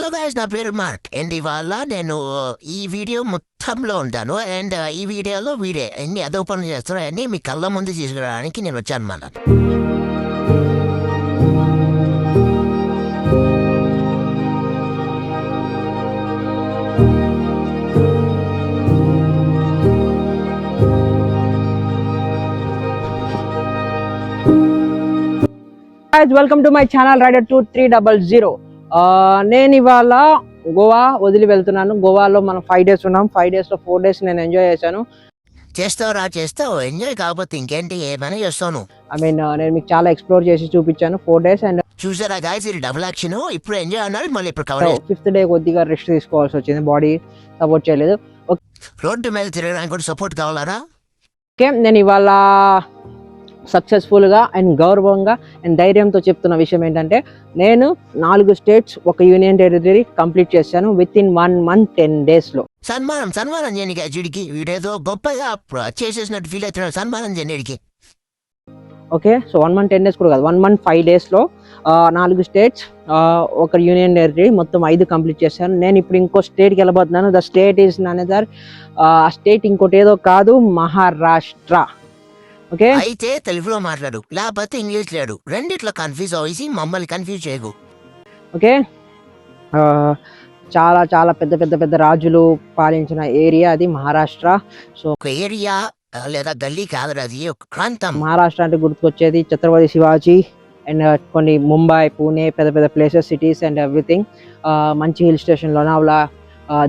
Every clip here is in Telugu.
హలో గైస్, నా పేరు మార్క్ అండ్ ఇవాళ నేను ఈ వీడియో మొత్తంలో ఉంటాను. అండ్ ఈ వీడియోలో వీడే అన్ని అదో పనులు చేస్తాను అన్నీ మీ కళ్ళ ముందు తీసుకురావడానికి నేను వచ్చాను అన్నమాట. Welcome to my channel Rider 2300. నేను ఇవాళ గోవా వదిలి వెళ్తున్నాను. గోవాలో మనం 5 days ఉన్నాం. 5 days లో 4 days నేను ఎంజాయ్ చేశాను. చేస్తావు ఎంజాయ్ కాకపోతే ఇంకేంటి, ఏమైనా చేస్తాను. నేను మీకు చాలా ఎక్స్ప్లోర్ చేసి చూపించాను 4 days. అండ్ చూసారా గాయస్, ఇది డబుల్ యాక్షన్. ఇప్పుడు ఎంజాయ్ అన్నారు, మళ్ళీ ఇప్పుడు కవర్. 5th day కొద్దిగా రెస్ట్ తీసుకోవాల్సి వచ్చింది, బాడీ సపోర్ట్ చేయలేదు. రోడ్డు మీద తిరగడానికి కూడా సపోర్ట్ కావాలరా. ఓకే, నేను ఇవాళ సక్సెస్ఫుల్గా అండ్ గౌరవంగా అండ్ ధైర్యంతో చెప్తున్న విషయం ఏంటంటే, నేను 4 states ఒక యూనియన్ టెరిటరీ కంప్లీట్ చేశాను విత్ ఇన్ 1 month 10 days లో. సన్మానం చేయని జుడికి వీడేదో గొప్పగా చేసేసినట్టు ఫీల్ అవుతున్నాడు. సన్మానం చేయడానికి. ఓకే, సో 1 month 10 days కూడా కాదు, 1 month 5 days లో 4 states ఒక యూనియన్ టెరిటరీ మొత్తం 5 కంప్లీట్ చేశాను. నేను ఇప్పుడు ఇంకో స్టేట్కి వెళ్ళబోతున్నాను. The state is another state, ఇంకోటి ఏదో కాదు, మహారాష్ట్ర. ఓకే, అయితే తెలుగులో మాట్లాడు, లేకపోతే ఇంగ్లీష్ లేడు, రెండిట్లో కన్ఫ్యూజ్ అవ్వేసి మమ్మల్ని కన్ఫ్యూజ్ చేయకు. ఓకే, చాలా చాలా పెద్ద రాజులు పాలించిన ఏరియా అది మహారాష్ట్ర. సో ఒక ఏరియా లేదా గల్లీ కాదు, అది ఒక ప్రాంతం. మహారాష్ట్ర అంటే గుర్తుకొచ్చేది ఛత్రపతి శివాజీ అండ్ కొన్ని ముంబై, పూణే, పెద్ద ప్లేసెస్, సిటీస్ అండ్ ఎవ్రీథింగ్. మంచి hill station, Lonavala,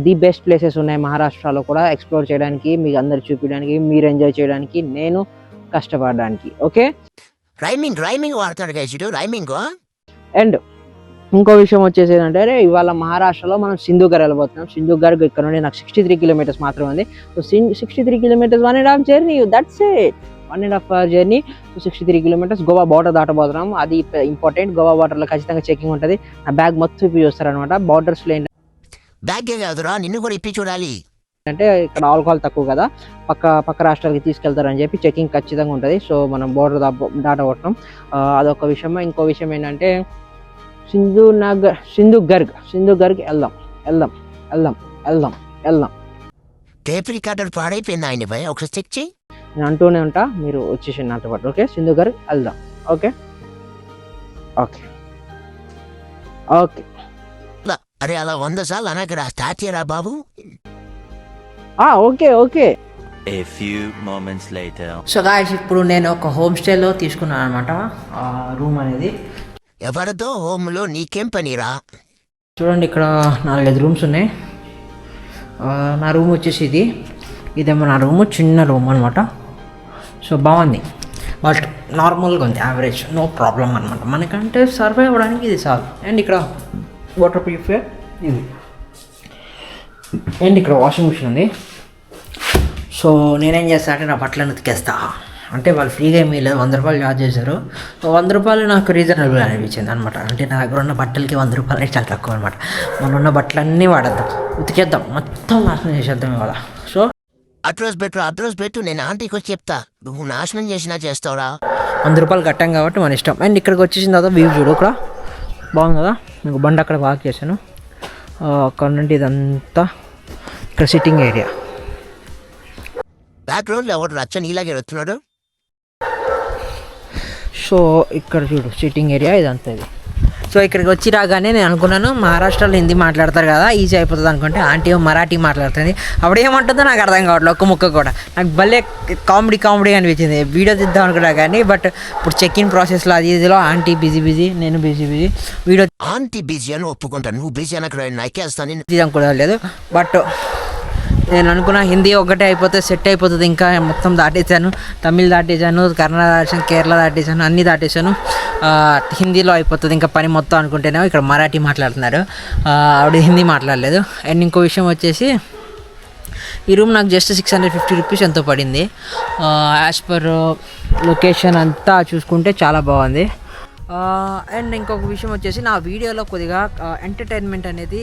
the best places ఉన్నాయి మహారాష్ట్రలో కూడా ఎక్స్ప్లోర్ చేయడానికి, మీకు అందరు చూపించడానికి, మీరు ఎంజాయ్ చేయడానికి, నేను కష్టపడడానికి. ఓకే, రైమింగ్ వాడతాడు గైజుడు, రైమింగ్. అండ్ ఇంకో విషయం వచ్చేసి ఏంటంటే, ఇవాళ మహారాష్ట్రలో మనం సింధుఘర్ వెళ్ళబోతున్నాం. సింధుఘర్ ఇక్కడ నుండి నాకు 63 kilometers మాత్రమే ఉంది. సో 63 kilometers 1.5 journey, that's it, 1.5 hour journey. సో 63 kilometers గోవా బార్డర్ దాటబోతున్నాం. అది ఇంపార్టెంట్. గోవా బార్డర్లో ఖచ్చితంగా చెకింగ్ ఉంటుంది. నా బ్యాగ్ మొత్తం ఇప్పి చూస్తారనమాట. బార్డర్స్లో బ్యాగే కాదురా, నిన్ను కూడా ఇప్పి చూడాలి. అంటే ఇక్కడ ఆల్కహాల్ తక్కువ కదా, పక్క రాష్ట్రాలకి తీసుకెళ్తారని చెప్పి చెకింగ్ ఖచ్చితంగా ఉంటుంది. సో మనం బోర్డర్ దాటబోతున్నాం. అదొక విషయం. ఇంకో విషయం ఏంటంటే, సింధుఘర్కి వెళ్దాం. టేప్ రికార్డర్ పాడైపోయింది ఆయన భయ, ఒకసారి చెక్ చేయి. నేను అంటూనే ఉంటా, మీరు వచ్చేసి నాతో పాటు. ఓకే, సింధుఘర్ వెళ్దాం. ఓకే, అరే అలా 100 సార్లు అనకరా, స్టార్ట్ చేయరా బాబు. Okay. A few moments later. So guys, ఇప్పుడు నేను ఒక హోమ్ స్టేలో తీసుకున్నాను అనమాట రూమ్ అనేది. ఎవరితో హోమ్లో నీకేం పనిరా. చూడండి, ఇక్కడ 4-5 రూమ్స్ ఉన్నాయి. నా రూమ్ వచ్చేసి ఇదేమో నా రూము, చిన్న రూమ్ అనమాట. సో బాగుంది, బట్ నార్మల్గా ఉంది, యావరేజ్, నో ప్రాబ్లం అనమాట. మనకంటే సర్వైవ్ అవ్వడానికి ఇది చాలు. అండ్ ఇక్కడ వాటర్ ప్యూరిఫైయర్ ఇది, అండ్ ఇక్కడ వాషింగ్ మిషన్ ఉంది. సో నేనేం చేస్తా అంటే, నా బట్టలను ఉతికేస్తా. అంటే వాళ్ళు ఫ్రీగా ఏమీ లేదు, 100 రూపాయలు ఛార్జ్ చేశారు. 100 రూపాయలు నాకు రీజనబుల్ అనిపించింది అనమాట. అంటే నా దగ్గర ఉన్న బట్టలకి 100 రూపాయలు అనేది చాలా తక్కువ అనమాట. మనం ఉన్న బట్టలన్నీ వాడద్దాం, ఉతికేద్దాం, మొత్తం నాశనం చేసేద్దాం ఇవాళ. సో అడ్రస్ పెట్టు, నేను ఆంటీకి వచ్చి చెప్తా. నువ్వు నాశనం చేసినా చేస్తావురా. 100 రూపాయలు కట్టాం కాబట్టి మన ఇష్టం. అండ్ ఇక్కడికి వచ్చేసిన తర్వాత వ్యూ చూడు, ఇక్కడ బాగుంది కదా. మీకు బండి అక్కడ పార్క్ చేశాను. అక్కడ నుండి ఇదంతా ఇక్కడ సిట్టింగ్ ఏరియా. బ్యాక్గ్రౌండ్లో ఎవరు రచ్చ నీలాగే వస్తున్నాడు. సో ఇక్కడ చూడు సిట్టింగ్ ఏరియా ఇదంతా ఇది. సో ఇక్కడికి వచ్చి రాగానే నేను అనుకున్నాను, మహారాష్ట్రలో హిందీ మాట్లాడతారు కదా, ఈజీ అయిపోతుంది అనుకుంటే ఆంటీ మరాఠీ మాట్లాడుతుంది. అప్పుడు ఏమంటుందో నాకు అర్థం కావట్లేదు, ఒక్క ముక్క కూడా. నాకు భలే కామెడీ అనిపించింది. వీడియో తీద్దాం అనుకున్నా కానీ, బట్ ఇప్పుడు చెక్ ఇన్ ప్రాసెస్లో అది ఇదిలో ఆంటీ బిజీ, నేను బిజీ. వీడియో ఆంటీ బిజీ అని ఒప్పుకుంటాను, నువ్వు బిజీ అనక్కడ నాకేస్తాను తీద్దాం కూడా లేదు. బట్ నేను అనుకున్నా హిందీ ఒకటే అయిపోతే సెట్ అయిపోతుంది. ఇంకా మొత్తం దాటేసాను, తమిళ్ దాటేసాను, కన్నడ దాటేసాను, కేరళ దాటేసాను, అన్నీ దాటేసాను. హిందీలో అయిపోతుంది ఇంకా పని మొత్తం అనుకుంటేనే ఇక్కడ మరాఠీ మాట్లాడుతున్నారు, ఆవిడ హిందీ మాట్లాడలేదు. అండ్ ఇంకో విషయం వచ్చేసి, ఈ రూమ్ నాకు జస్ట్ 650 rupees ఎంతో పడింది. యాజ్ పర్ లొకేషన్ అంతా చూసుకుంటే చాలా బాగుంది. అండ్ ఇంకొక విషయం వచ్చేసి నా వీడియోలో కొద్దిగా ఎంటర్టైన్మెంట్ అనేది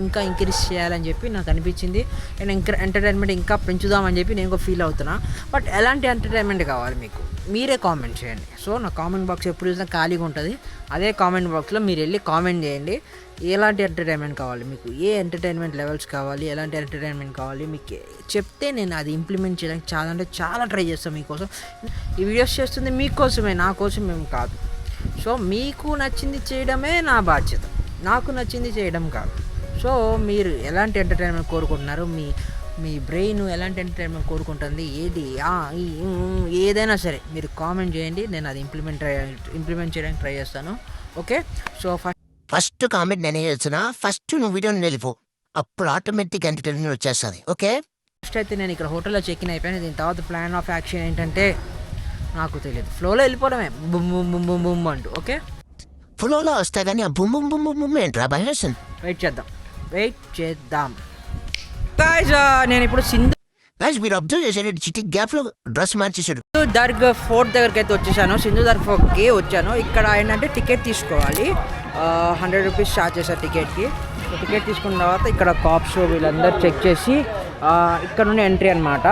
ఇంకా ఇంక్రీజ్ చేయాలని చెప్పి నాకు అనిపించింది. అండ్ ఎంటర్టైన్మెంట్ ఇంకా పెంచుదామని చెప్పి నేను కూడా ఫీల్ అవుతున్నా. బట్ ఎలాంటి ఎంటర్టైన్మెంట్ కావాలి మీకు మీరే కామెంట్ చేయండి. సో నా కామెంట్ బాక్స్ ఎప్పుడు చూసినా ఖాళీగా ఉంటుంది. అదే కామెంట్ బాక్స్లో మీరు వెళ్ళి కామెంట్ చేయండి ఎలాంటి ఎంటర్టైన్మెంట్ కావాలి మీకు, ఏ ఎంటర్టైన్మెంట్ లెవెల్స్ కావాలి, ఎలాంటి ఎంటర్టైన్మెంట్ కావాలి మీకు చెప్తే నేను అది ఇంప్లిమెంట్ చేయడానికి చాలా ట్రై చేస్తాను మీకోసం. ఈ వీడియోస్ చేస్తుంది మీకోసమే, నా కోసం మేము కాదు. సో మీకు నచ్చింది చేయడమే నా బాధ్యత, నాకు నచ్చింది చేయడం కాదు. సో మీరు ఎలాంటి ఎంటర్టైన్మెంట్ కోరుకుంటున్నారు, మీ బ్రెయిన్ ఎలాంటి ఎంటర్టైన్మెంట్ కోరుకుంటుంది, ఏదైనా సరే మీరు కామెంట్ చేయండి. నేను అది ఇంప్లిమెంట్ చేయడానికి ట్రై చేస్తాను. ఓకే, సో ఫస్ట్ కామెంట్ నేనే చేస్తున్నా. ఫస్ట్ నువ్వు వీడియోని వెళ్ళిపో, అప్పుడు ఆటోమేటిక్ ఎంటర్టైన్మెంట్ వచ్చేస్తుంది. ఓకే, ఫస్ట్ అయితే నేను ఇక్కడ హోటల్లో చెక్ ఇన్ అయిపోయాను. దీని తర్వాత ప్లాన్ ఆఫ్ యాక్షన్ ఏంటంటే నాకు తెలియదు, ఫ్లోలో వెళ్ళిపోవడమే, boom boom boom boom boom అంటూ. ఓకే, ఫ్లోలో వస్తాయి కానీ ఆ బుమ్ బుమ్ బుమ్ బుమ్ ఏంట్రా భయం. వెయిట్ చేద్దాం. గాయ్స్, నేను ఇప్పుడు సింధు మీరు అబ్జర్వ్ చేశారు, చిట్టి గ్యాప్ లో డ్రెస్ మార్చేశాడు. దర్గ్ ఫోర్ట్ దగ్గరికి అయితే వచ్చేసాను. సింధు దర్గ్ ఫోర్ట్కి వచ్చాను. ఇక్కడ ఏంటంటే టికెట్ తీసుకోవాలి, 100 రూపీస్ ఛార్జ్ చేశారు టికెట్కి. టికెట్ తీసుకున్న తర్వాత ఇక్కడ కాప్స్ వీళ్ళందరూ చెక్ చేసి ఇక్కడ నుండి ఎంట్రీ అనమాట.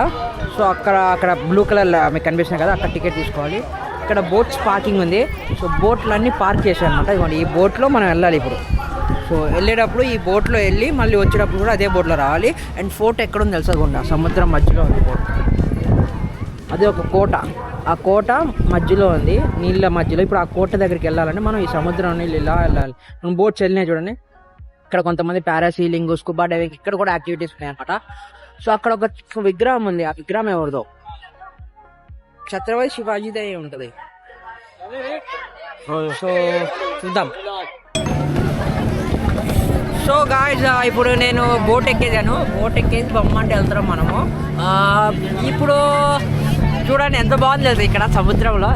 సో అక్కడ బ్లూ కలర్ మీకు కనిపిస్తున్నాయి కదా, అక్కడ టికెట్ తీసుకోవాలి. ఇక్కడ బోట్స్ పార్కింగ్ ఉంది. సో బోట్లు అన్నీ పార్క్ చేశారు అనమాట. ఇదిగోండి ఈ బోట్లో మనం వెళ్ళాలి ఇప్పుడు. సో వెళ్ళేటప్పుడు ఈ బోట్లో వెళ్ళి మళ్ళీ వచ్చేటప్పుడు కూడా అదే బోట్లో రావాలి. అండ్ ఫోర్ట్ ఎక్కడుంది తెలుసకుండా, సముద్రం మధ్యలో ఉంది ఫోర్ట్. అది ఒక కోట, ఆ కోట మధ్యలో ఉంది, నీళ్ళ మధ్యలో. ఇప్పుడు ఆ కోట దగ్గరికి వెళ్ళాలంటే మనం ఈ సముద్రం నీళ్ళు ఇలా వెళ్ళాలి. మనం బోట్స్ వెళ్ళినాయి చూడండి. ఇక్కడ కొంతమంది పారాసీలింగ్, స్కూబా డైవింగ్ ఇక్కడ కూడా యాక్టివిటీస్ ఉన్నాయి అనమాట. సో అక్కడ ఒక విగ్రహం ఉంది. ఆ విగ్రహం ఎవరిదో, ఛత్రపతి శివాజీదే ఉంటుంది. సో చూద్దాం. సో గాయ్స్, ఇప్పుడు నేను బోట్ ఎక్కేసాను. బోట్ ఎక్కేసి బొమ్మంటే వెళ్తున్నాం మనము. ఇప్పుడు చూడండి ఎంత బాగుంది తెలుసు ఇక్కడ సముద్రంలో.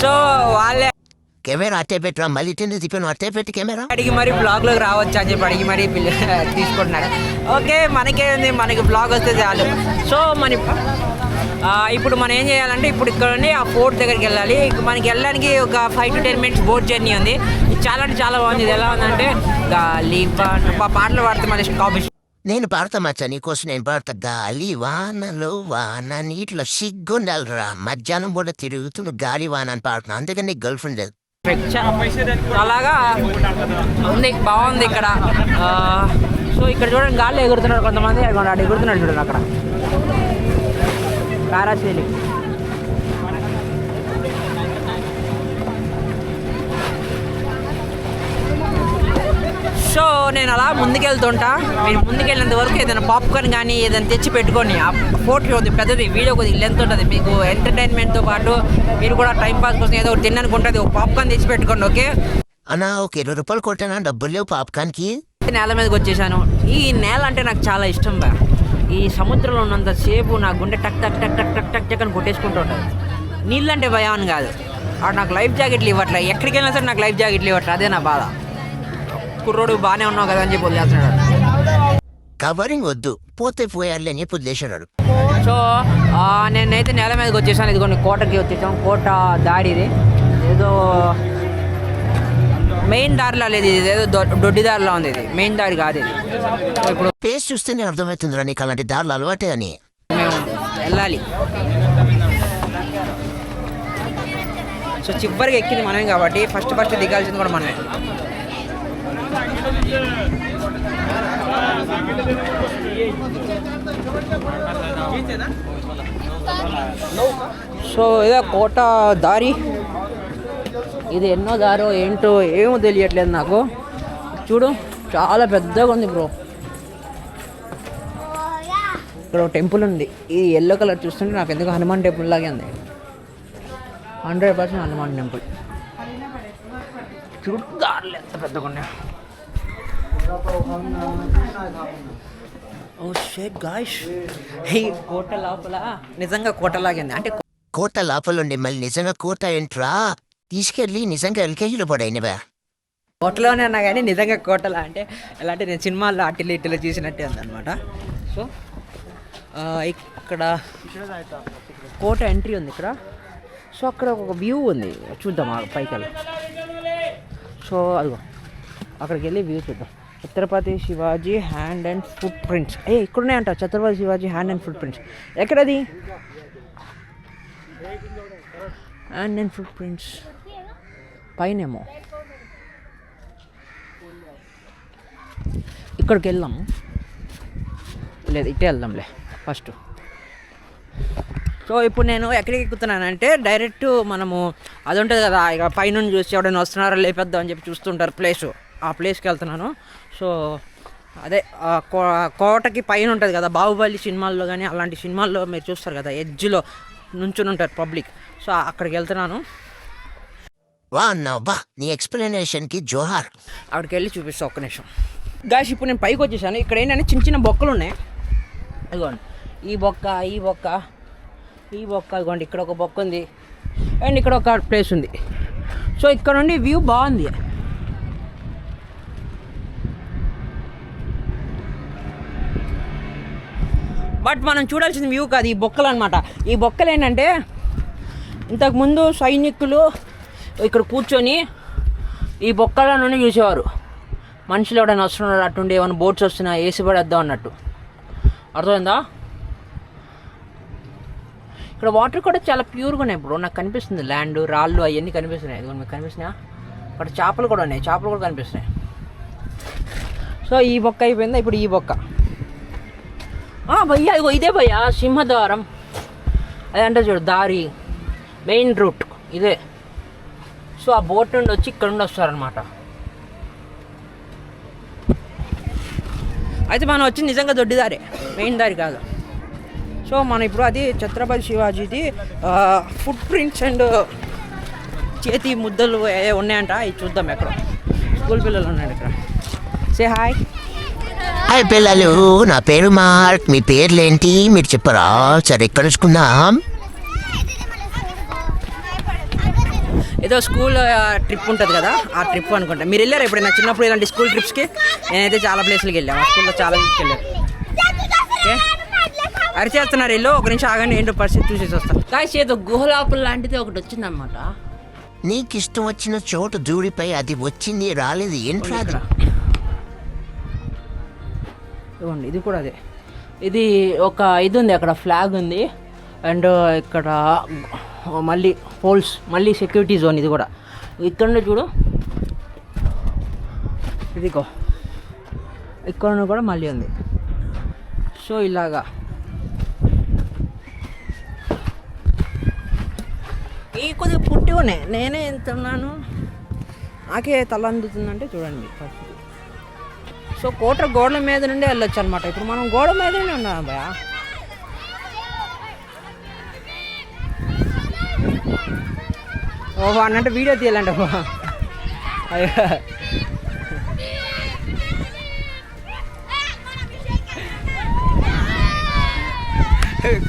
సో వాళ్ళే కెమెరా అట్టే పెట్టరా, మళ్ళీ తిప్పాను అట్టే పెట్టి కెమెరా అడిగి మరి బ్లాగ్లోకి రావచ్చు అని చెప్పి అడిగి మరి తీసుకుంటున్నాడు. ఓకే, మనకేంది, మనకి బ్లాగ్ వస్తే చాలు. సో ఇప్పుడు మనం ఏం చేయాలంటే ఇప్పుడు ఇక్కడ నుండి ఆ ఫోర్ట్ దగ్గరికి వెళ్ళాలి. మనకి వెళ్ళడానికి ఒక 5 to 10 minutes బోట్ జర్నీ ఉంది. ఇది చాలా అంటే చాలా బాగుంది. ఇది ఎలా ఉందంటే గాలి పాటలు పాడితే మన కాపీ. నేను పాడతా మచ్చా, నీకోసం నేను పాడతా. గాలి వానలో వాన నీటిలో సిగ్గుండాలిరా, మధ్యాహ్నం కూడా తిరుగుతున్న గాలి వాన అని పాడుతున్నా. అందుకని గర్ల్ ఫ్రెండ్ లేదు. అలాగా ఉంది, బాగుంది ఇక్కడ. సో ఇక్కడ చూడండి గాల్లో ఎగురుతున్నారు కొంతమంది. అక్కడ ఎగురుతున్నాడు చూడండి, అక్కడ పారాసైలింగ్. సో నేను అలా ముందుకెళ్తుంటా. మీరు ముందుకెళ్ళినంత వరకు ఏదైనా పాప్కార్న్ కానీ ఏదైనా తెచ్చి పెట్టుకొని, ఆ ఫోటో కొద్దిగా పెద్దది, వీడియో కొద్దిగా లెంత్ ఉంటుంది. మీకు ఎంటర్టైన్మెంట్తో పాటు మీరు కూడా టైంపాస్ కోసం ఏదో ఒకటి తినడానికి ఉంటుంది. ఒక పాప్కార్న్ తెచ్చి పెట్టుకోండి. ఓకే అన్నా, ఒక 20 రూపాయలు కొట్టానా, డబ్బులు లేవు పాప్కార్న్కి. నేల మీదకి వచ్చేసాను. ఈ నేల అంటే నాకు చాలా ఇష్టం బా. ఈ సముద్రంలో ఉన్నంతసేపు నా గుండె టక్ టక్ టక్ టక్ టక్ టక్ టక్ అని కొట్టేసుకుంటూ ఉంటుంది. నీళ్ళంటే భయం అని కాదు, అక్కడ నాకు లైఫ్ జాకెట్లు ఇవ్వట్లే. ఎక్కడికి వెళ్ళినా సరే నాకు లైఫ్ జాకెట్లు ఇవ్వట్లే. అదే నా బాధ. కుర్రోడు బాగానే ఉన్నావు కదా అని చెప్పి వదిలేస్తున్నాడు. కవరింగ్ వద్దు, పోతే పోయారులే అని చెప్పి వదిలేసాడు. సో నేనైతే నేల మీదకి వచ్చేసాను. ఇది కొన్ని కోటకి వచ్చేసాం. కోట దారి ఇది ఏదో మెయిన్ దారిలో లేదు, ఇది ఏదో దొడ్డి దారిలో ఉంది. ఇది మెయిన్ దారి కాదు. ఇది ఇప్పుడు ఫేస్ చూస్తేనే అర్థమవుతుందిరా నీకు అలాంటి దారులు అలవాటే అని. మేము వెళ్ళాలి. సో చివరికి ఎక్కింది మనమే కాబట్టి ఫస్ట్ దిగాల్సింది కూడా మనమే. సో ఇదే కోట దారి. ఇది ఎన్నో దారో ఏంటో ఏమో తెలియట్లేదు నాకు. చూడు చాలా పెద్దగా ఉంది బ్రో. ఇక్కడ ఒక టెంపుల్ ఉంది. ఈ ఎల్లో కలర్ చూస్తుంటే నాకు ఎందుకు హనుమాన్ టెంపుల్ లాగే ఉంది. 100% హనుమాన్ టెంపుల్. చూడు దారులు ఎంత పెద్దగా ఉన్నాయి. ఓ షిట్ గాయ్స్, ఈ కోట లోపల నిజంగా కోటలాగే ఉంది. అంటే కోట లోపల ఉండి మళ్ళీ నిజంగా కోట ఏంట్రా తీసుకెళ్ళి నిజంగా ఎల్కేజీలో పడైనవా. కోటలోనే అన్నా కానీ నిజంగా కోటలా అంటే ఎలా అంటే నేను సినిమాల్లో ఇట్టిలో చూసినట్టే ఉందన్నమాట. సో ఇక్కడ కోట ఎంట్రీ ఉంది ఇక్కడ. సో అక్కడ ఒక వ్యూ ఉంది, చూద్దాం పైకి వెళ్ళి. సో అదిగో అక్కడికి వెళ్ళి వ్యూ చూద్దాం. Chhatrapati Shivaji hand and footprints. ఇక్కడనే అంట Chhatrapati Shivaji hand and footprints. ఎక్కడది హ్యాండ్ అండ్ ఫుట్ ప్రింట్స్? పైనేమో. ఇక్కడికి వెళ్దాము, లేదు ఇటే వెళ్దాంలే ఫస్ట్. సో ఇప్పుడు నేను ఎక్కడికి ఎక్కుతున్నానంటే డైరెక్ట్ మనము అది ఉంటుంది కదా, ఇక పైనుండి చూసి ఎవడైనా వస్తున్నారో లేపేద్దాం అని చెప్పి చూస్తుంటారు ప్లేసు, ఆ ప్లేస్కి వెళ్తున్నాను. సో అదే కోటకి పైన ఉంటుంది కదా, బాహుబలి సినిమాల్లో కానీ అలాంటి సినిమాల్లో మీరు చూస్తారు కదా, ఎడ్జ్లో నుంచుని ఉంటారు పబ్లిక్. సో అక్కడికి వెళ్తున్నాను. నీ ఎక్స్ప్లెనేషన్కి జోహార్. అక్కడికి వెళ్ళి చూపిస్తాను ఒక్క నిమిషం. గాయస్ ఇప్పుడు నేను పైకి వచ్చేసాను. ఇక్కడ ఏంటంటే చిన్న చిన్న బొక్కలు ఉన్నాయి. ఇదిగోండి ఈ బొక్క ఇదిగోండి ఇక్కడ ఒక బొక్క ఉంది అండ్ ఇక్కడ ఒక ప్లేస్ ఉంది. సో ఇక్కడ నుండి వ్యూ బాగుంది. బట్ మనం చూడాల్సిన వ్యూ కాదు, ఈ బొక్కలు అనమాట. ఈ బొక్కలు ఏంటంటే ఇంతకుముందు సైనికులు ఇక్కడ కూర్చొని ఈ బొక్కల నుండి చూసేవారు. మనుషులు ఎవడైనా వస్తున్నారు, అట్టుండి ఏమైనా బోట్స్ వస్తున్నా వేసి పడేద్దాం అన్నట్టు. అర్థమైందా? ఇక్కడ వాటర్ కూడా చాలా ప్యూర్గా ఉన్నాయి. ఇప్పుడు నాకు కనిపిస్తుంది ల్యాండ్, రాళ్ళు అవన్నీ కనిపిస్తున్నాయి. ఇదిగో మీకు కనిపిస్తున్నాయా? అక్కడ చేపలు కూడా ఉన్నాయి, చేపలు కూడా కనిపిస్తున్నాయి. సో ఈ బొక్క అయిపోయిందా? ఇప్పుడు ఈ బొక్క. భయ్యా ఇగో ఇదే భయ్యా సింహద్వారం. అదే అంటే చూడు దారి, మెయిన్ రూట్ ఇదే. సో ఆ బోట్ నుండి వచ్చి ఇక్కడ నుండి వస్తారనమాట. అయితే మనం వచ్చి నిజంగా దొడ్డి దారి, మెయిన్ దారి కాదు. సో మనం ఇప్పుడు అది ఛత్రపతి శివాజీది ఫుట్ ప్రింట్స్ అండ్ చేతి ముద్దలు ఉన్నాయంట, అవి చూద్దాం. ఎక్కడ స్కూల్ పిల్లలు ఉన్నాడు ఇక్కడ. Say hi. హాయ్ పిల్లలు, నా పేరు మార్క్. మీ పేర్లేంటి మీరు చెప్పరా? సరే కలుసుకుందాం. ఏదో స్కూల్ ట్రిప్ ఉంటుంది కదా, ఆ ట్రిప్ అనుకుంటా. మీరు వెళ్ళారు ఎప్పుడైనా చిన్నప్పుడు ఇలాంటి స్కూల్ ట్రిప్స్కి? నేనైతే చాలా ప్లేస్లకి వెళ్ళాను, మా స్కూల్లో చాలా ప్లేస్కి వెళ్ళాను. ఓకే అరిచేస్తున్నారు ఇల్లు, ఒక నిమిషం ఆగండి, ఏంటో పరిస్థితి చూసేసి వస్తాను. కాసి ఏదో గుహలాపుల లాంటిది ఒకటి వచ్చిందనమాట. నీకు ఇష్టం వచ్చిన చోటు దూరిపై అది వచ్చింది రాలేదు ఏంట్రా? ఇవ్వండి ఇది కూడా అదే. ఇది ఒక ఇది ఉంది, అక్కడ ఫ్లాగ్ ఉంది అండ్ ఇక్కడ మళ్ళీ పోల్స్, మళ్ళీ సెక్యూరిటీ జోన్. ఇది కూడా ఇక్కడ చూడు, ఇదిగో ఇక్కడ కూడా మళ్ళీ ఉంది. సో ఇలాగా ఈ కొద్దిగా పుట్టి ఉన్నాయి. నేనే ఎంత ఉన్నాను, నాకే తల అందుతుందంటే చూడండి పరిస్థితి. సో కోట గోడల మీద నుండి వెళ్ళొచ్చు అనమాట. ఇప్పుడు మనం గోడ మీదనే ఉన్నాం భయ. ఓహో అన్నట్టు వీడియో తీయాలంట.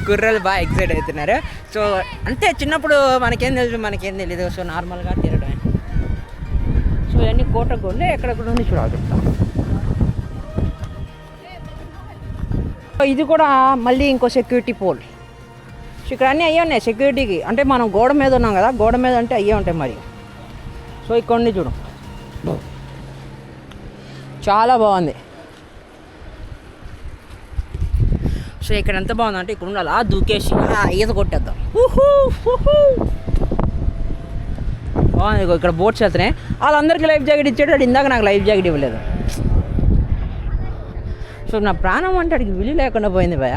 కుర్రలు బాగా ఎక్సైట్ అవుతున్నారు. సో అంతే, చిన్నప్పుడు మనకేం తెలీదు. సో నార్మల్గా తిరగడమే. సో ఇవన్నీ కోట గోడలే, ఎక్కడెక్కడ ఉంది చూడాలి. ఇది కూడా మళ్ళీ ఇంకో సెక్యూరిటీ పోల్. సో ఇక్కడ అన్నీ అయ్యే ఉన్నాయి సెక్యూరిటీకి. అంటే మనం గోడ మీద ఉన్నాం కదా, గోడ మీద అంటే అయ్యే ఉంటాయి మరి. సో ఇక్కడ ఉంది చూడు, చాలా బాగుంది. సో ఇక్కడ ఎంత బాగుందంటే ఇక్కడ ఉండాలి, దూకేసి ఈత కొట్టేద్దాం. బాగుంది. ఇక్కడ బోట్స్ వెళ్తున్నాయి, వాళ్ళందరికీ లైఫ్ జాకెట్ ఇచ్చేటాడు. ఇందాక నాకు లైఫ్ జాకెట్ ఇవ్వలేదు. సో నా ప్రాణం అంటే అడిగి విలువ లేకుండా పోయింది భయ.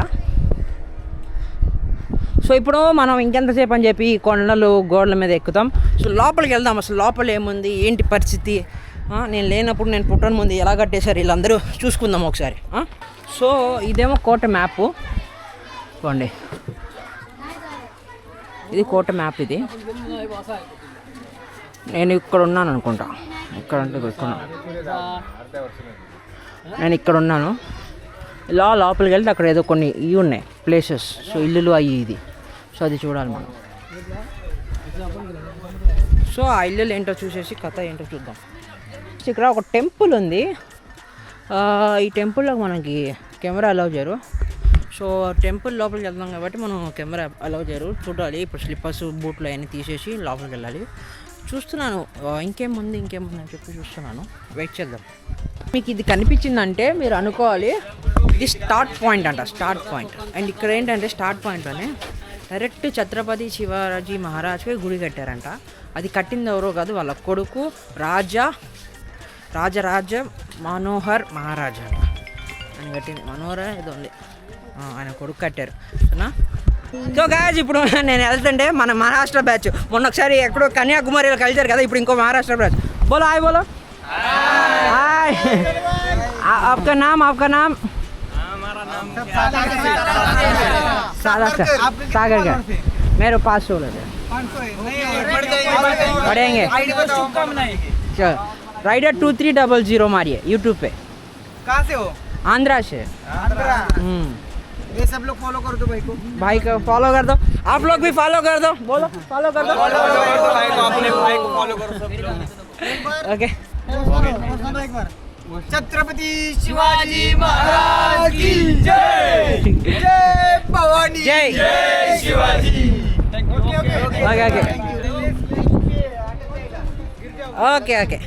సో ఇప్పుడు మనం ఇంకెంతసేపు అని చెప్పి కొండలు గోడల మీద ఎక్కుతాం. సో లోపలికి వెళ్దాం. అసలు లోపల ఏముంది, ఏంటి పరిస్థితి, నేను లేనప్పుడు నేను పుట్టని ముందు ఎలా కట్టేశారు వీళ్ళందరూ చూసుకుందాం ఒకసారి. సో ఇదేమో కోట మ్యాప్ చూడండి, ఇది కోట మ్యాప్. ఇది నేను ఇక్కడ ఉన్నాను అనుకుంటా, ఇక్కడ అంటే ఇక్కడ నేను ఇక్కడ ఉన్నాను. ఇలా లోపలికి వెళ్తే అక్కడ ఏదో కొన్ని ఇవి ఉన్నాయి ప్లేసెస్. సో ఇల్లులు అవి ఇది. సో అది చూడాలి మనం. సో ఆ ఇల్లులు ఏంటో చూసేసి కథ ఏంటో చూద్దాం. సో ఇక్కడ ఒక టెంపుల్ ఉంది. ఈ టెంపుల్లో మనకి కెమెరా అలౌ చేయరు. సో టెంపుల్ లోపలికి వెళ్తాం కాబట్టి మనం కెమెరా అలౌ చేయరు. చూడాలి. ఇప్పుడు స్లిప్పర్స్ బూట్లు అవన్నీ తీసేసి లోపలికి వెళ్ళాలి. చూస్తున్నాను ఇంకేముంది అని చెప్పి చూస్తున్నాను. వెయిట్ చేద్దాం. మీకు ఇది కనిపించిందంటే మీరు అనుకోవాలి ఇది స్టార్ట్ పాయింట్ అంట. Start point. అండ్ ఇక్కడ ఏంటంటే స్టార్ట్ పాయింట్లోనే డైరెక్ట్ ఛత్రపతి శివాజీ మహారాజ్కి గుడి కట్టారంట. అది కట్టింది ఎవరో కాదు, వాళ్ళ కొడుకు రాజరాజ మనోహర్ మహారాజ్ అంట. ఆయన కట్టింది మనోహర్ ఏదో ఉంది, ఆయన కొడుకు కట్టారు. సో గాయస్ ఇప్పుడు నేను వెళ్తుంటే మన మహారాష్ట్ర బ్యాచ్ మొన్న ఒకసారి ఎక్కడో కన్యాకుమారిలో కలిసారు కదా, ఇప్పుడు ఇంకో మహారాష్ట్ర బ్యాచ్. బోలో హాయ్, బోలో హాయ్. आपका नाम सागर का. मेरे 500 लेते पड़ेंगे. चलो राइडर 2300 मारिए यूट्यूब पे. कहाँ से हो? आंध्रा से. ये सब लोग फॉलो कर दो भाई को फॉलो कर दो. आप लोग भी फॉलो कर दो. बोलो फॉलो कर दो. अपने भाई को फॉलो करो सब. ओके. एक बार छत्रपति शिवाजी महाराज की जय. जय भवानी. जय शिवाजी. ఓకే.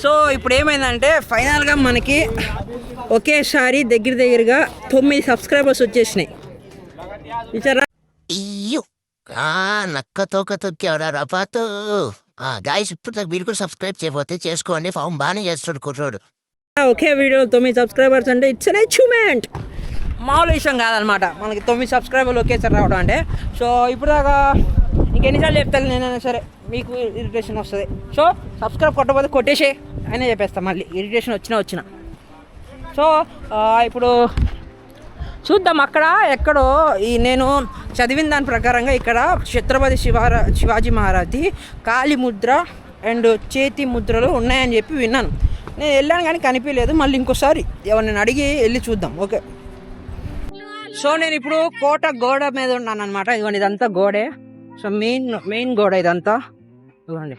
సో ఇప్పుడు ఏమైందంటే ఫైనల్గా మనకి ఒకేసారి దగ్గరగా 9 సబ్స్క్రైబర్స్ వచ్చేసినాయి. అయ్యో నక్క తోక తొక్కేవరా రపాతో. గాయస్ ఇప్పుడు మీరు కూడా సబ్స్క్రైబ్ చేయకపోతే చేసుకోండి. ఫామ్ బాగానే చేస్తాడు కుర్రోడు. ఒకే వీడియో 9 సబ్స్క్రైబర్స్ అంటే ఇట్స్ అన్ అచీవ్మెంట్. మామూలు విషయం కాదనమాట మనకి 9 సబ్స్క్రైబర్లు ఒకేసారి రావడం అంటే. సో ఇప్పుడు దాకా ఇంకెన్నిసార్లు చెప్తాను నేనైనా సరే, మీకు ఇరిటేషన్ వస్తుంది. సో సబ్స్క్రైబ్ కొట్టకపోతే కొట్టేసే అయినా చెప్పేస్తాను, మళ్ళీ ఇరిటేషన్ వచ్చిన. సో ఇప్పుడు చూద్దాం. అక్కడ ఎక్కడో నేను చదివిన దాని ప్రకారంగా ఇక్కడ ఛత్రపతి శివాజీ మహారాజ్ది కాలి ముద్ర అండ్ చేతి ముద్రలు ఉన్నాయని చెప్పి విన్నాను. నేను వెళ్ళాను కానీ కనిపించలేదు. మళ్ళీ ఇంకోసారి ఎవరిని అడిగి వెళ్ళి చూద్దాం. ఓకే. సో నేను ఇప్పుడు కోట గోడ మీద ఉన్నాను అనమాట. ఇదిగోండి ఇదంతా గోడే. సో మెయిన్ గోడ ఇదంతా ఇదిగోండి.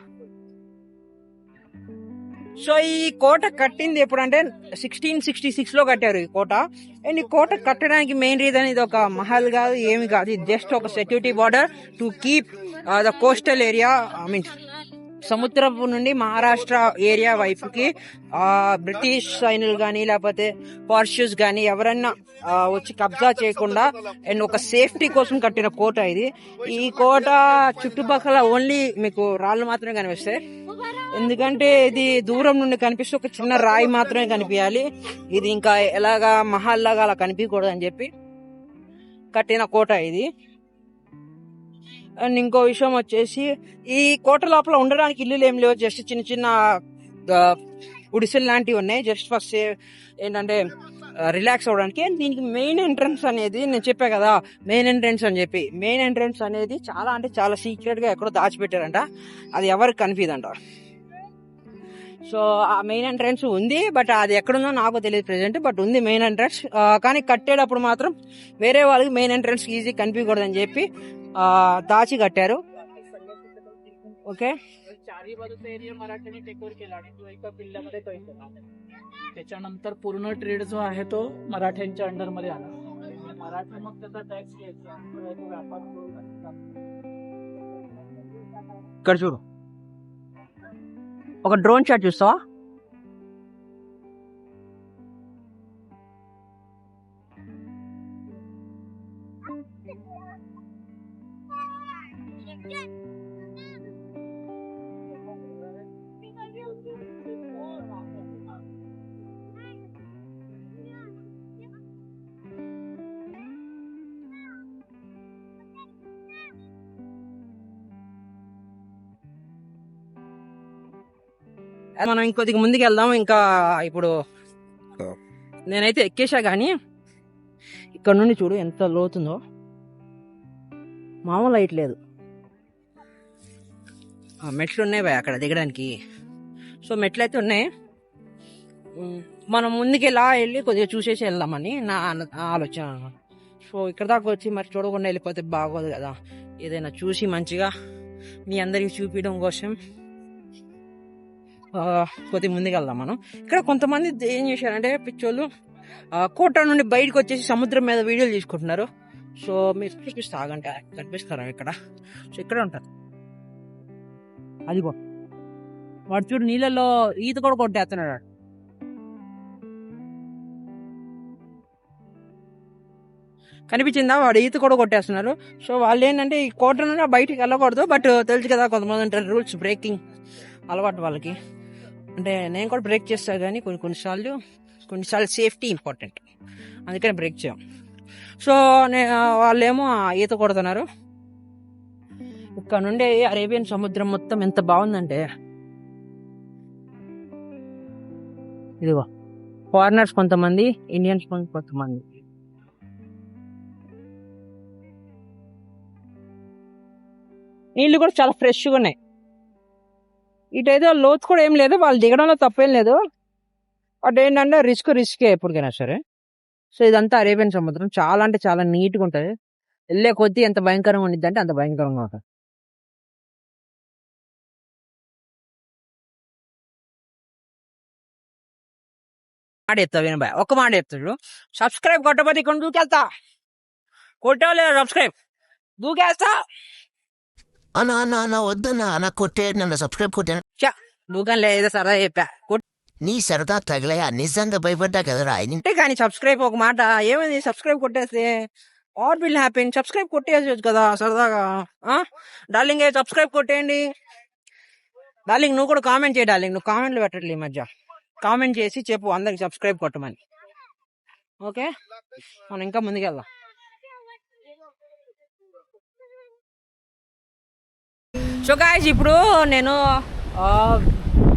సో ఈ కోట కట్టింది ఎప్పుడంటే 1666లో కట్టారు ఈ కోట. అండ్ ఈ కోట కట్టడానికి మెయిన్ రీజన్ ఇది ఒక మహల్ కాదు, ఏమి కాదు, ఇది జస్ట్ ఒక security border to keep the coastal area. I mean సముద్రపు నుండి మహారాష్ట్ర ఏరియా వైపుకి బ్రిటిష్ సైన్యులు కానీ లేకపోతే పార్షియస్ కానీ ఎవరన్నా వచ్చి కబ్జా చేయకుండా అండ్ ఒక సేఫ్టీ కోసం కట్టిన కోట ఇది. ఈ కోట చుట్టుపక్కల ఓన్లీ మీకు రాళ్ళు మాత్రమే కనిపిస్తాయి. ఎందుకంటే ఇది దూరం నుండి కనిపిస్తే ఒక చిన్న రాయి మాత్రమే కనిపించాలి. ఇది ఇంకా ఎలాగా మహల్ లాగా అలా కనిపించకూడదు అని చెప్పి కట్టిన కోట ఇది. అండ్ ఇంకో విషయం వచ్చేసి ఈ కోట లోపల ఉండడానికి ఇల్లులు ఏం లేవు, జస్ట్ చిన్న గుడిసెలు లాంటివి ఉన్నాయి, జస్ట్ ఫస్ట్ ఏంటంటే రిలాక్స్ అవ్వడానికి. అండ్ దీనికి మెయిన్ ఎంట్రన్స్ అనేది నేను చెప్పా కదా మెయిన్ ఎంట్రన్స్ అని చెప్పి, మెయిన్ ఎంట్రన్స్ అనేది చాలా సీక్రెట్ గా ఎక్కడో దాచిపెట్టారంట, అది ఎవరికి కనిపిదంట. సో ఆ మెయిన్ ఎంట్రన్స్ ఉంది, బట్ అది ఎక్కడుందో నాకు తెలియదు ప్రెసెంట్, బట్ ఉంది మెయిన్ ఎంట్రన్స్. కానీ కట్టేటప్పుడు మాత్రం వేరే వాళ్ళకి మెయిన్ ఎంట్రన్స్ ఈజీ కనిపించకూడదని చెప్పి दाची कट्टारू. ओके चारी बाजूचा एरिया मराठ्यांनी टेक ओव्हर केला आणि तो एका किल्ल्यामध्ये कैद झाला. त्याच्यानंतर पूर्ण ट्रेड जो आहे तो मराठ्यांच्या अंडर मध्ये आला. मराठा मग त्याचा टॅक्स घ्यायचा, व्यापार ఇక్కడ చూడు ఒక డ్రోన్ షాట్ చూస్తావా? మనం ఇంకొద్దిగా ముందుకు వెళ్దాం. ఇంకా ఇప్పుడు నేనైతే ఎక్కేసా, కానీ ఇక్కడ నుండి చూడు ఎంత లోతుందో, మామూలు లైట్ లేదు. మెట్లు ఉన్నాయి భయ అక్కడ దిగడానికి. సో మెట్లు అయితే ఉన్నాయి, మనం ముందుకు ఎలా వెళ్ళి కొద్దిగా చూసేసి వెళ్దామని నా ఆలోచన అనమాట. సో ఇక్కడ దాకా వచ్చి మరి చూడకుండా వెళ్ళిపోతే బాగోదు కదా, ఏదైనా చూసి మంచిగా మీ అందరికి చూపించడం కోసం కొద్దిగా ముందుకు వెళ్దాం మనం. ఇక్కడ కొంతమంది ఏం చేశారంటే పిచ్చోళ్ళు కోట నుండి బయటకు వచ్చేసి సముద్రం మీద వీడియోలు తీసుకుంటున్నారు. సో మీరు చూపిస్తా ఆగంటే కనిపిస్తారా ఇక్కడ. సో ఇక్కడ ఉంటారు, అదిగో వాడు చూడు నీళ్ళలో ఈత కూడా కొట్టేస్తున్నాడు. కనిపించిందా, వాడు ఈత కూడా కొట్టేస్తున్నారు. సో వాళ్ళు ఏంటంటే ఈ కోట నుండి బయటికి వెళ్ళకూడదు, బట్ తెలుసు కదా కొంతమంది ఉంటారు రూల్స్ బ్రేకింగ్ అలవాటు వాళ్ళకి. అంటే నేను కూడా బ్రేక్ చేస్తాను, కానీ కొన్నిసార్లు సేఫ్టీ ఇంపార్టెంట్, అందుకని బ్రేక్ చేయం. సో వాళ్ళేమో ఈత కొడుతున్నారు. ఇక్కడ నుండి అరేబియన్ సముద్రం మొత్తం ఎంత బాగుందంటే, ఇదిగో ఫారినర్స్ కొంతమంది, ఇండియన్స్ కొంతమంది. నీళ్ళు కూడా చాలా ఫ్రెష్గా ఉన్నాయి. ఇటైతే లోతు కూడా ఏం లేదు, వాళ్ళు దిగడంలో తప్పేం లేదు. బట్ ఏంటంటే రిస్కే ఎప్పటికైనా సరే. సో ఇదంతా అరేబియన్ సముద్రం, చాలా అంటే చాలా నీట్గా ఉంటుంది. వెళ్ళే కొద్దీ ఎంత భయంకరంగా ఉండిద్ది అంటే అంత భయంకరంగా ఉంటుంది. మాట చెప్తా వినబాయ్, ఒక్క మాట చెప్తాడు, సబ్స్క్రైబ్ కొట్టకపోతే ఇక్కడ దూకేస్తా. కొట్టలేదు సబ్స్క్రైబ్, దూకేస్తా. అన్న వద్దన్నా అన్న కొట్టే, నన్ను సబ్స్క్రైబ్ కొట్టాను. దూకం లేదు, సరదా చెప్పా. నీ సరదా తగలయా, నిజంగా భయపడ్డా కదరా. అంటే కానీ సబ్స్క్రైబ్ ఒక మాట ఏమైంది, సబ్స్క్రైబ్ కొట్టేస్తే వాట్ విల్ హ్యాపెన్. సబ్స్క్రైబ్ కొట్టేయచ్చు కదా సరదాగా. డార్లింగ్ సబ్స్క్రైబ్ కొట్టేయండి. డార్లింగ్ నువ్వు కూడా కామెంట్ చేయి. డార్లింగ్ నువ్వు కామెంట్లు పెట్టట్లే ఈ మధ్య, కామెంట్ చేసి చెప్పు అందరికి సబ్స్క్రైబ్ కొట్టమని. ఓకే, మనం ఇంకా ముందుకెళ్దాం. సో గాయ్స్ ఇప్పుడు నేను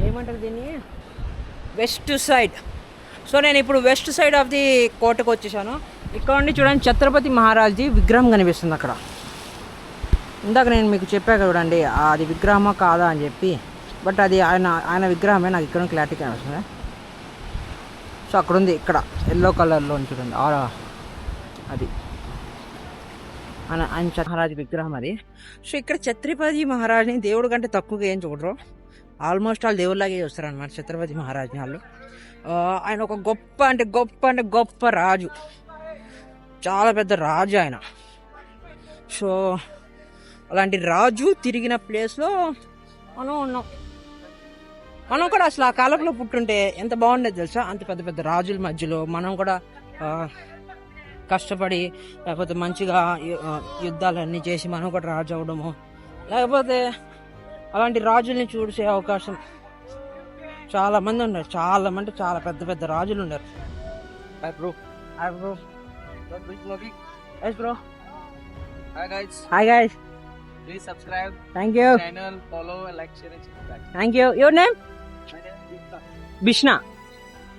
ఏమంటారు దీన్ని, వెస్ట్ సైడ్. సో నేను ఇప్పుడు వెస్ట్ సైడ్ ఆఫ్ ది కోటకు వచ్చేసాను. ఇక్కడ నుండి చూడండి ఛత్రపతి మహారాజ్ది విగ్రహం కనిపిస్తుంది అక్కడ. ఇందాక నేను మీకు చెప్పాను చూడండి అది విగ్రహమా కాదా అని చెప్పి, బట్ అది ఆయన విగ్రహమే, నాకు ఇక్కడ క్లారిటీ కనిపిస్తుంది. సో అక్కడ ఉంది, ఇక్కడ ఎల్లో కలర్లో చూడండి అది ఆయన మహారాజ్ విగ్రహం అది. సో ఇక్కడ ఛత్రపతి మహారాజ్ని దేవుడు కంటే తక్కువగా ఏం చూడరు, ఆల్మోస్ట్ వాళ్ళు దేవుళ్ళలాగే చూస్తారు అనమాట ఛత్రపతి మహారాజ్ని వాళ్ళు. ఆయన ఒక గొప్ప రాజు, చాలా పెద్ద రాజు ఆయన. సో అలాంటి రాజు తిరిగిన ప్లేస్లో మనం ఉన్నాం. మనం కూడా అసలు ఆ కాలంలో పుట్టుంటే ఎంత బాగుండేది తెలుసా. అంత పెద్ద రాజుల మధ్యలో మనం కూడా కష్టపడి, లేకపోతే మంచిగా యుద్ధాలన్నీ చేసి మనం కూడా రాజు అవ్వడము, లేకపోతే అలాంటి రాజుల్ని చూసే అవకాశం చాలా మంది ఉన్నారు. చాలా పెద్ద రాజులు ఉన్నారు. Hi bro. Hi bro. Vlogging. Yes bro. Hi guys. Hi guys. Please subscribe thank you. channel, follow, like, share and subscribe. Thank you. Your name? My name is Vishnu.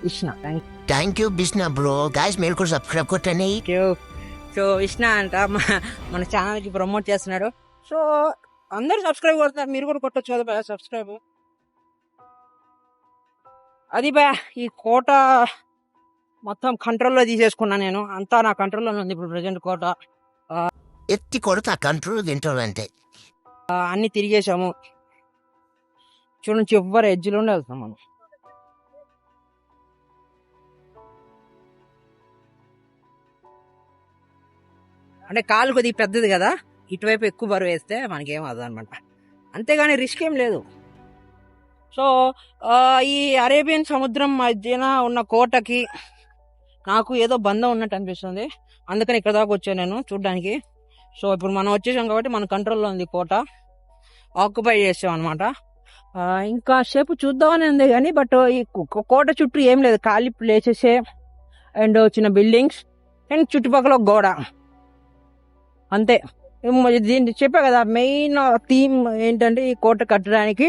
Bishnu. Thank thank you Bishnu bro. Guys మీరు కూడా సబ్స్క్రైబ్ కొట్టండి. యూ. సో విష్ణ అంట మన ఛానల్కి ప్రమోట్ చేస్తున్నాడు. సో అందరూ సబ్స్క్రైబ్ కొడుతున్నారు, మీరు కూడా కొట్టచ్చు కదా భయ సబ్స్క్రైబ్. అది భయ ఈ కోట మొత్తం కంట్రోల్లో తీసేసుకున్నా నేను, అంతా నా కంట్రోల్లో ఉంది ఇప్పుడు ప్రజెంట్ కోట. ఎత్తి కొడతా కంట్రోల్ తింటాడు అంటే. అన్ని తిరిగేసాము చూడండి, చివరి ఎడ్జ్లోనే వెళ్తాం మనం. అంటే కాలు కొద్దిగా పెద్దది కదా, ఇటువైపు ఎక్కువ బరువు వేస్తే మనకేం అవ్వదు అనమాట, అంతేగాని రిస్క్ ఏం లేదు. సో ఈ అరేబియన్ సముద్రం మధ్యన ఉన్న కోటకి నాకు ఏదో బంధం ఉన్నట్టు అనిపిస్తుంది, అందుకని ఇక్కడ దాకా వచ్చాను నేను చూడ్డానికి. సో ఇప్పుడు మనం వచ్చేసాం కాబట్టి మన కంట్రోల్లో ఉంది కోట, ఆక్యుపై చేసాం అనమాట. ఇంకా సేపు చూద్దామని ఉంది కానీ, బట్ ఈ కోట చుట్టూ ఏం లేదు, ఖాళీ ప్లేసెసే అండ్ చిన్న బిల్డింగ్స్ అండ్ చుట్టుపక్కల ఒక గోడ అంతే. దీన్ని చెప్పా కదా, మెయిన్ థీమ్ ఏంటంటే ఈ కోట కట్టడానికి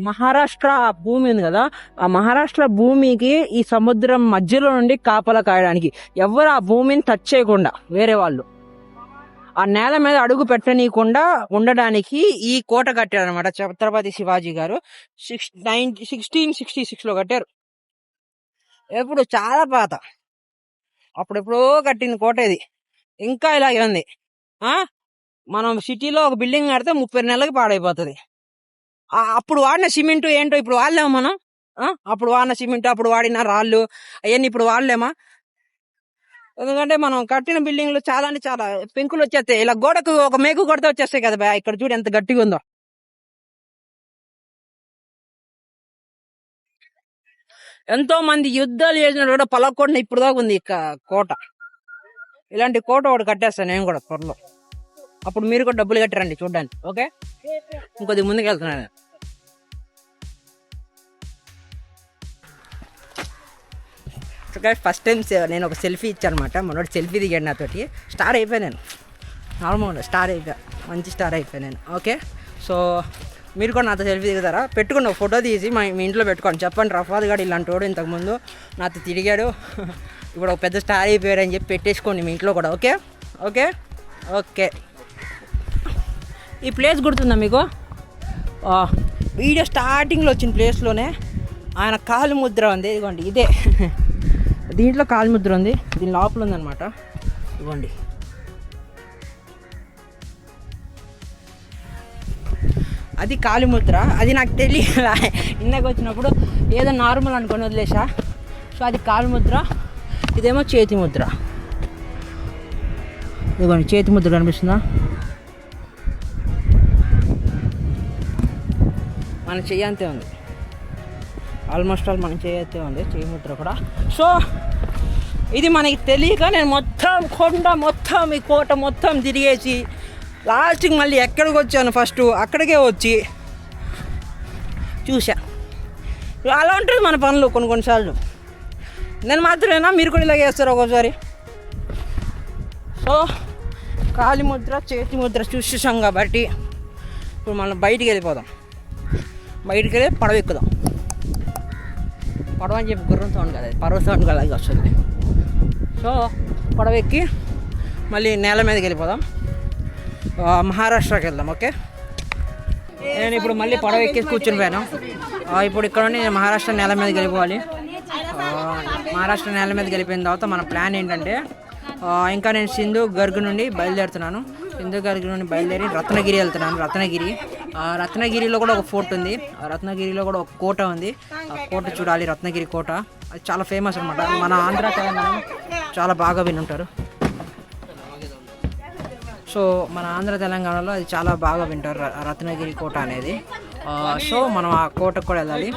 మహారాష్ట్ర భూమి ఉంది కదా, ఆ మహారాష్ట్ర భూమికి ఈ సముద్రం మధ్యలో నుండి కాపలా కాయడానికి, ఎవరు ఆ భూమిని టచ్ చేయకుండా, వేరే వాళ్ళు ఆ నేల మీద అడుగు పెట్టనీయకుండా ఉండడానికి ఈ కోట కట్టారు అనమాట ఛత్రపతి శివాజీ గారు. 1666లో కట్టారు. ఎప్పుడు చాలా పాత, అప్పుడెప్పుడో కట్టింది కోట ఇది, ఇంకా ఇలాగే ఉంది. మనం సిటీలో ఒక బిల్డింగ్ కడితే 30 నెలలకి పాడైపోతుంది. అప్పుడు వాడిన సిమెంట్ ఏంటో ఇప్పుడు వాడలేమా మనం? అప్పుడు వాడిన సిమెంట్, అప్పుడు వాడిన రాళ్ళు అవన్నీ ఇప్పుడు వాడలేమా? ఎందుకంటే మనం కట్టిన బిల్డింగ్లు చాలా అంటే చాలా పెంకులు వచ్చేస్తాయి. ఇలా గోడకు ఒక మేకు కొడితే వచ్చేస్తాయి కదా బా. ఇక్కడ చూడు ఎంత గట్టిగా ఉందో. ఎంతో మంది యుద్ధాలు చేసినట్టు కూడా పలకొండ ఇప్పుడు దాకా ఉంది కోట. ఇలాంటి కోట ఒకటి కట్టేస్తాను నేను కూడా త్వరలో. అప్పుడు మీరు కూడా డబ్బులు కట్టిరండి చూడ్డానికి. ఓకే, ఇంకొద్ది ముందుకు వెళ్తున్నాను. ఫస్ట్ టైం నేను ఒక సెల్ఫీ ఇచ్చాను అనమాట. మనోడు సెల్ఫీ దిగాడు నాతోటి. స్టార్ అయిపోయాను నేను, నార్మల్ స్టార్ అయిపోయా, మంచి స్టార్ అయిపోయాను నేను. ఓకే, సో మీరు కూడా నాతో సెల్ఫీ దిగుతారా? పెట్టుకోండి, ఒక ఫోటో తీసి మీ ఇంట్లో పెట్టుకోండి. చెప్పండి రఫాద్ గారు ఇలాంటి వాడు ఇంతకుముందు నాతో తిరిగాడు, ఇప్పుడు ఒక పెద్ద స్టార్ అయిపోయాడు అని చెప్పి పెట్టేసుకోండి మీ ఇంట్లో కూడా. Okay okay okay. ఈ ప్లేస్ గుర్తుందా మీకు? వీడియో స్టార్టింగ్లో వచ్చిన ప్లేస్లోనే ఆయన కాలు ముద్ర ఉంది. ఇదిగోండి ఇదే, దీంట్లో కాలు ముద్ర ఉంది, దీని లోపల ఉందన్నమాట. ఇదిగోండి, అది కాలు ముద్ర. అది నాకు తెలియలా, ఇందాక వచ్చినప్పుడు ఏదో నార్మల్ అనుకొని వదిలేసా. సో అది కాలు ముద్ర, ఇదేమో చేతి ముద్ర. ఇదిగోండి చేతి ముద్ర కనిపిస్తుందా? మన చెయ్యి అంతే ఉంది, ఆల్మోస్ట్ ఆల్ మనం చేయతే ఉంది చేయి ముద్ర కూడా. సో ఇది మనకి తెలియక నేను మొత్తం కొండ మొత్తం ఈ కోట మొత్తం తిరిగేసి లాస్ట్కి మళ్ళీ ఎక్కడికి వచ్చాను ఫస్ట్ అక్కడికే వచ్చి చూసా. అలా ఉంటుంది మన పనులు కొన్నిసార్లు. నేను మాత్రమేనా, మీరు కూడా ఇలాగే చేస్తారు ఒక్కోసారి. సో కాలి ముద్ర చేతి ముద్ర చూసేసాం కాబట్టి ఇప్పుడు మనం బయటికి వెళ్ళిపోదాం. బయటికి వెళ్ళి పడవ ఎక్కుదాం. పడవ అని చెప్పి గుర్రం సౌండ్ కదా, పర్వ సౌండ్ కదా అది వస్తుంది. సో పడవ ఎక్కి మళ్ళీ నేల మీదకి వెళ్ళిపోదాం, మహారాష్ట్రకి వెళ్దాం. ఓకే, నేను ఇప్పుడు మళ్ళీ పడవ ఎక్కేసి కూర్చుని పోయాను. ఇప్పుడు ఇక్కడ నుండి నేను మహారాష్ట్ర నేల మీదకి వెళ్ళిపోవాలి. మహారాష్ట్ర నేల మీదకి వెళ్ళిపోయిన తర్వాత మన ప్లాన్ ఏంటంటే, ఇంకా నేను సింధు గర్గ్ నుండి బయలుదేరుతున్నాను. సింధు గర్గ్ నుండి బయలుదేరి రత్నగిరి వెళ్తున్నాను. రత్నగిరిలో కూడా ఒక ఫోర్ట్ ఉంది, రత్నగిరిలో కూడా ఒక కోట ఉంది. ఆ కోట చూడాలి, రత్నగిరి కోట. అది చాలా ఫేమస్ అనమాట. మన ఆంధ్ర తెలంగాణ చాలా బాగా వినుంటారు. సో మన ఆంధ్ర తెలంగాణలో అది చాలా బాగా వింటారు రత్నగిరి కోట అనేది. సో మనం ఆ కోటకు కూడా వెళ్ళాలి.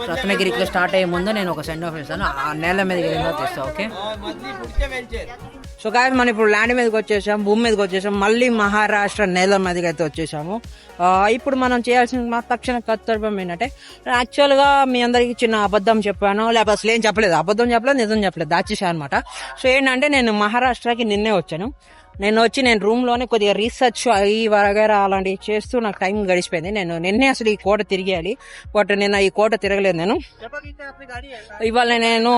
రత్నగిరికి స్టార్ట్ అయ్యే ముందు నేను ఒక సెండ్ ఆఫ్ ఇస్తాను, ఆ నేల మీదకి వెళ్ళిన తెస్తాను. ఓకే, సో గాయస్ మనం ఇప్పుడు ల్యాండ్ మీదకి వచ్చేసాం, భూమి మీదకి వచ్చేసాం. మళ్ళీ మహారాష్ట్ర నేల మీదకి అయితే వచ్చేసాము. ఇప్పుడు మనం చేయాల్సిన మా తక్షణ కర్తవ్యం ఏంటంటే, యాక్చువల్గా మీ అందరికీ చిన్న అబద్ధం చెప్పాను, లేకపోతే అసలు ఏం చెప్పలేదు, అబద్ధం చెప్పలేదు, నిజం చెప్పలేదు, దాచేసాను అనమాట. సో ఏంటంటే నేను మహారాష్ట్రకి నిన్నే వచ్చాను. నేను రూమ్లోనే కొద్దిగా రీసెర్చ్ అయ్యి వగైరా అలాంటివి చేస్తూ నాకు టైం గడిచిపోయింది. నేను నిన్నే అసలు ఈ కోట తిరిగేయాలి, బట్ నిన్న ఈ కోట తిరగలేదు. నేను ఇవాళ నేను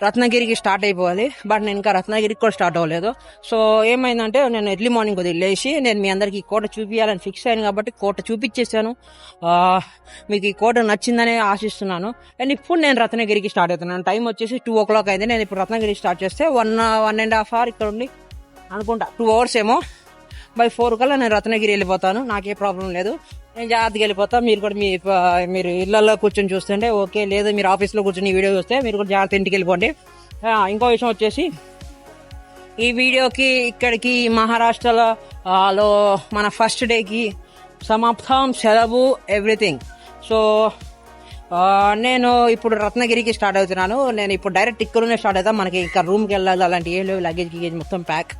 రత్నగిరికి స్టార్ట్ అయిపోవాలి, బట్ నేను ఇంకా రత్నగిరికి కూడా స్టార్ట్ అవ్వలేదు. సో ఏమైందంటే నేను ఎర్లీ మార్నింగ్ కొద్దిగా లేచి నేను మీ అందరికి ఈ కోట చూపించాలని ఫిక్స్ అయ్యాను కాబట్టి కోట చూపించేసాను. మీకు ఈ కోట నచ్చిందని ఆశిస్తున్నాను. అండ్ ఇప్పుడు నేను రత్నగిరికి స్టార్ట్ అవుతున్నాను. టైం వచ్చేసి 2 o'clock అయింది. నేను ఇప్పుడు రత్నగిరికి స్టార్ట్ చేస్తే 1.5 hours ఇక్కడ ఉండి అనుకుంటా 2 hours ఏమో. బై 4 కల్లా నేను రత్నగిరి వెళ్ళిపోతాను. నాకే ప్రాబ్లం లేదు, నేను జాగ్రత్తగా వెళ్ళిపోతాను. మీరు కూడా మీరు ఇళ్లలో కూర్చొని చూస్తుంటే ఓకే, లేదు మీరు ఆఫీస్లో కూర్చొని వీడియో చూస్తే మీరు కూడా జాగ్రత్త ఇంటికి వెళ్ళిపోండి. ఇంకో విషయం వచ్చేసి, ఈ వీడియోకి ఇక్కడికి మహారాష్ట్రలో మన ఫస్ట్ డేకి సమాప్తం, సెలవు, ఎవ్రీథింగ్. సో నేను ఇప్పుడు రత్నగిరికి స్టార్ట్ అవుతున్నాను. నేను ఇప్పుడు డైరెక్ట్ ఇక్కడనే స్టార్ట్ అవుతాను. మనకి ఇంకా రూమ్కి వెళ్ళాలి అలాంటి ఏం లేవు, లగేజ్ మొత్తం ప్యాక్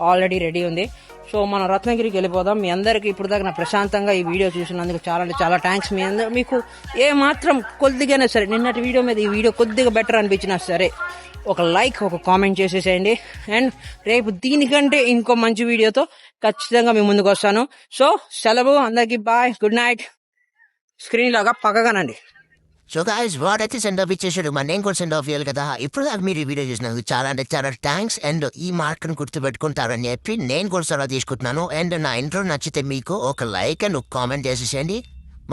ఆల్రెడీ రెడీ ఉంది. సో మనం రత్నగిరికి వెళ్ళిపోదాం. మీ అందరికీ ఇప్పుడు దాకా నా ప్రశాంతంగా ఈ వీడియో చూసినందుకు చాలా అంటే చాలా థ్యాంక్స్. మీకు ఏ మాత్రం కొద్దిగానే సరే నిన్నటి వీడియో మీద ఈ వీడియో కొద్దిగా బెటర్ అనిపించినా సరే ఒక లైక్, ఒక కామెంట్ చేసేసేయండి. అండ్ రేపు దీనికంటే ఇంకో మంచి వీడియోతో ఖచ్చితంగా మీ ముందుకు వస్తాను. సో సెలవు, అందరికీ బాయ్, గుడ్ నైట్. స్క్రీన్ లాగా పక్కగానండి. సో గాయస్ వాడైతే సెండ్ ఆఫ్ ఇచ్చేసాడు, మరి నేను కూడా సెండ్ ఆఫ్ ఇవ్వాలి కదా. ఇప్పుడు దాకా మీరు ఈ వీడియో చూసినందుకు చాలా అంటే చాలా థ్యాంక్స్. అండ్ ఈ మార్క్ను గుర్తుపెట్టుకుంటారని చెప్పి నేను కూడా సలహా తీసుకుంటున్నాను. అండ్ నా ఇంట్రో నచ్చితే మీకు ఒక లైక్ అండ్ ఒక కామెంట్ చేసేసేయండి.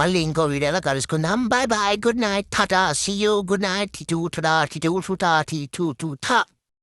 మళ్ళీ ఇంకో వీడియోలో కలుసుకుందాం. Bye bye, good night, tata, see you, good night, టీ టూ టా.